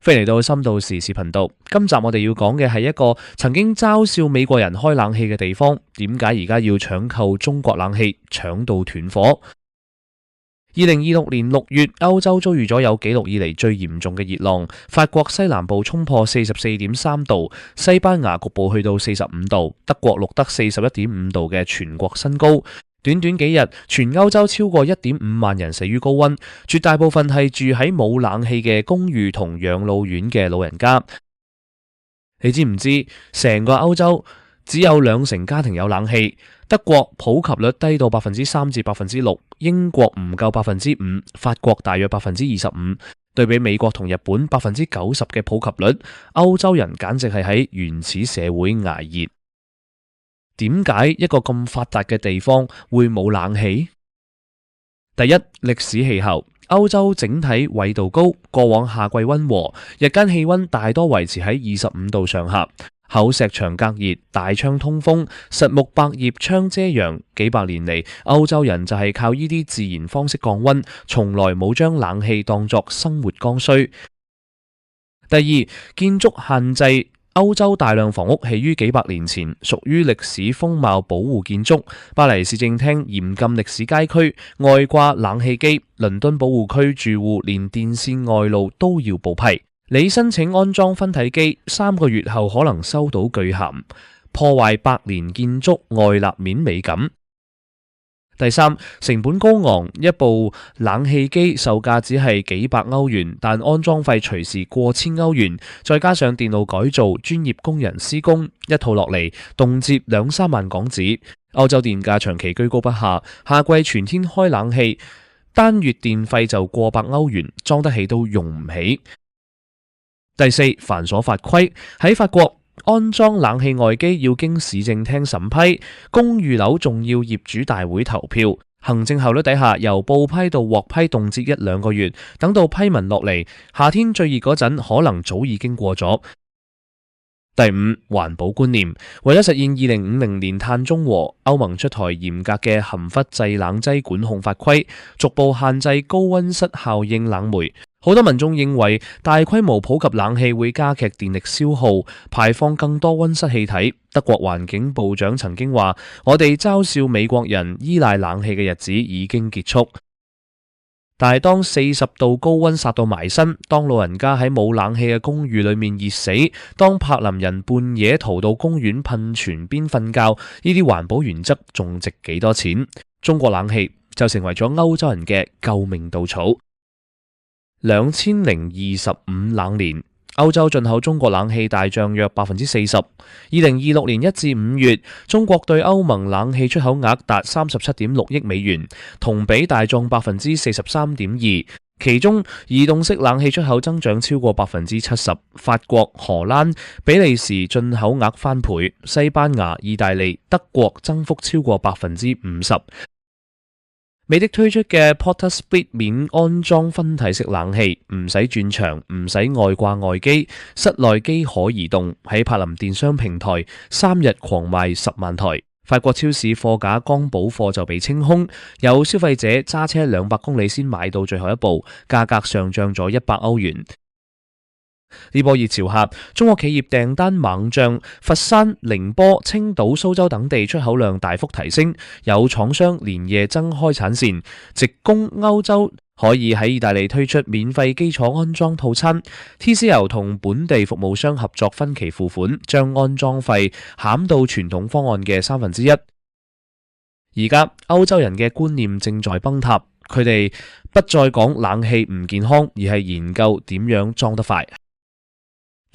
歡迎嚟到深度時事頻道。今集我哋要講嘅係一個曾經嘲笑美國人開冷氣嘅地方，點解而家要搶購中國冷氣，搶到斷貨。2026年6月，歐洲遭遇咗有紀錄以嚟最嚴重嘅熱浪，法國西南部衝破44.3度，西班牙局部去到45度，德國錄得41.5度嘅全國新高。短短幾日，全歐洲超過1.5萬人死於高溫，絕大部分係住喺冇冷氣嘅公寓同養老院嘅老人家。你知唔知成個歐洲只有2成家庭有冷氣？德國普及率低到3%至6%，英國唔夠5%，法國大約25%。對比美國同日本90%嘅普及率，歐洲人簡直係喺原始社會捱熱。點解一個咁發達嘅地方會冇冷氣？第一，歷史氣候。歐洲整體緯度高，過往夏季溫和，日間氣溫大多維持喺25度上下。厚石牆隔熱，大窗通風，實木百葉窗遮陽，幾百年嚟，歐洲人就係靠呢啲自然方式降溫，從來冇將冷氣當作生活剛需。第二，建築限制。歐洲大量房屋起於幾百年前，屬於歷史風貌保護建築。巴黎市政廳嚴禁歷史街區外掛冷氣機，倫敦保護區住戶連電線外露都要報批。你申請安裝分體機，3個月後可能收到巨函，破壞百年建築外立面美感。第三，成本高昂，一部冷氣機售價只係幾百歐元，但安裝費隨時過千歐元，再加上電路改造、專業工人施工，一套落嚟動輒2-3萬港紙。歐洲電價長期居高不下，夏季全天開冷氣，單月電費就過百歐元，裝得起都用唔起。第四，繁瑣法規。喺法國，安裝冷氣外機要經市政廳審批，公寓樓仲要業主大會投票。行政效率底下，由報批到獲批動輒1-2個月，等到批文落嚟，夏天最熱嗰陣可能早已經過咗。第五，環保觀念。為咗實現2050年碳中和，歐盟出台嚴格嘅含氟製冷劑管控法規，逐步限制高溫室效應冷媒。好多民眾認為大規模普及冷氣會加劇電力消耗，排放更多溫室氣體。德國環境部長曾經話：我哋嘲笑美國人依賴冷氣嘅日子已經結束。但係當40度高溫殺到埋身，當老人家喺冇冷氣嘅公寓裏面熱死，當柏林人半夜逃到公園噴泉邊瞓覺，呢啲環保原則仲值幾多錢？中國冷氣就成為咗歐洲人嘅救命稻草。2025冷年，歐洲進口中國冷氣大漲約40%。2026年1至5月，中國對歐盟冷氣出口額達37.6億美元，同比大漲43.2%。其中，移動式冷氣出口增長超過70%，法國、荷蘭、比利時進口額翻倍，西班牙、意大利、德國增幅超過50%。美的推出嘅 Porter-Split 免安裝分體式冷氣，唔使轉牆，唔使外掛外機，室內機可移動，喺柏林電商平台3日狂賣10萬台。法國超市貨架剛補貨就被清空，有消費者揸車200公里先買到最後一部，價格上漲咗100歐元。呢波熱潮下，中國企業訂單猛漲，佛山、寧波、青島、蘇州等地出口量大幅提升，有廠商連夜增開產線，直攻歐洲。可以喺意大利推出免費基礎安裝套餐 ，TCL 同本地服務商合作分期付款，將安裝費減到傳統方案嘅1/3。而家歐洲人嘅觀念正在崩塌，佢哋不再講冷氣唔健康，而係研究點樣裝得快。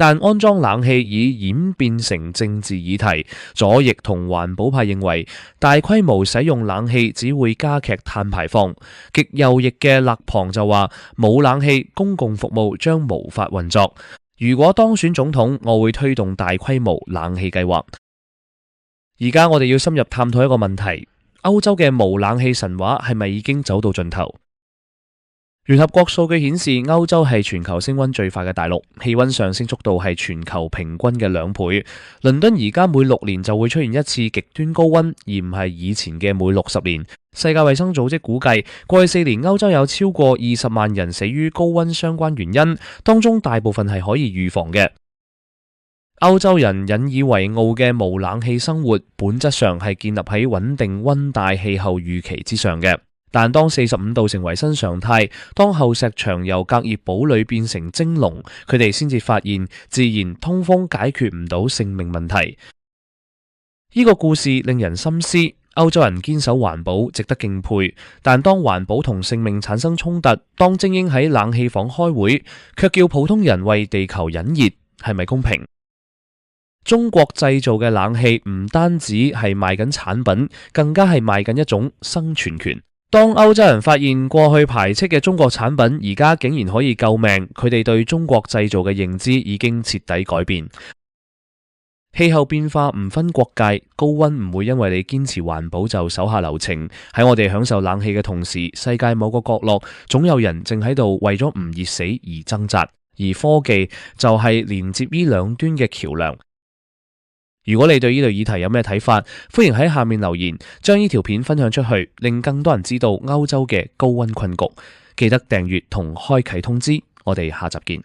但安裝冷氣已演變成政治議題，左翼同環保派認為大規模使用冷氣只會加劇碳排放，極右翼嘅勒龐就話冇冷氣，公共服務將無法運作。如果當選總統，我會推動大規模冷氣計劃。而家我哋要深入探討一個問題：歐洲嘅無冷氣神話係咪已經走到盡頭？聯合國數據顯示，歐洲係全球升溫最快嘅大陸，氣溫上升速度係全球平均嘅2倍。倫敦而家每6年就會出現一次極端高溫，而唔係以前嘅每60年。世界衛生組織估計，過去4年歐洲有超過20萬人死於高溫相關原因，當中大部分係可以預防嘅。歐洲人引以為傲嘅無冷氣生活，本質上係建立喺穩定溫帶氣候預期之上嘅。但當45度成為新常態，當厚石牆由隔熱堡壘變成蒸籠，佢哋先至發現自然通風解決唔到性命問題。呢個故事令人深思，歐洲人堅守環保值得敬佩，但當環保同性命產生衝突，當精英喺冷氣房開會，卻叫普通人為地球忍熱，係咪公平？中國製造嘅冷氣唔單止係賣緊產品，更加係賣緊一種生存權。當歐洲人發現過去排斥嘅中國產品而家竟然可以救命，佢哋對中國製造嘅認知已經徹底改變。氣候變化唔分國界，高溫唔會因為你堅持環保就手下留情。喺我哋享受冷氣嘅同時，世界某個角落總有人正喺度為咗唔熱死而掙扎，而科技就係連接呢兩端嘅橋樑。如果你對呢類議題有咩睇法，歡迎喺下面留言，將呢條片分享出去，令更多人知道歐洲嘅高溫困局。記得訂閱同開啟通知，我哋下集見。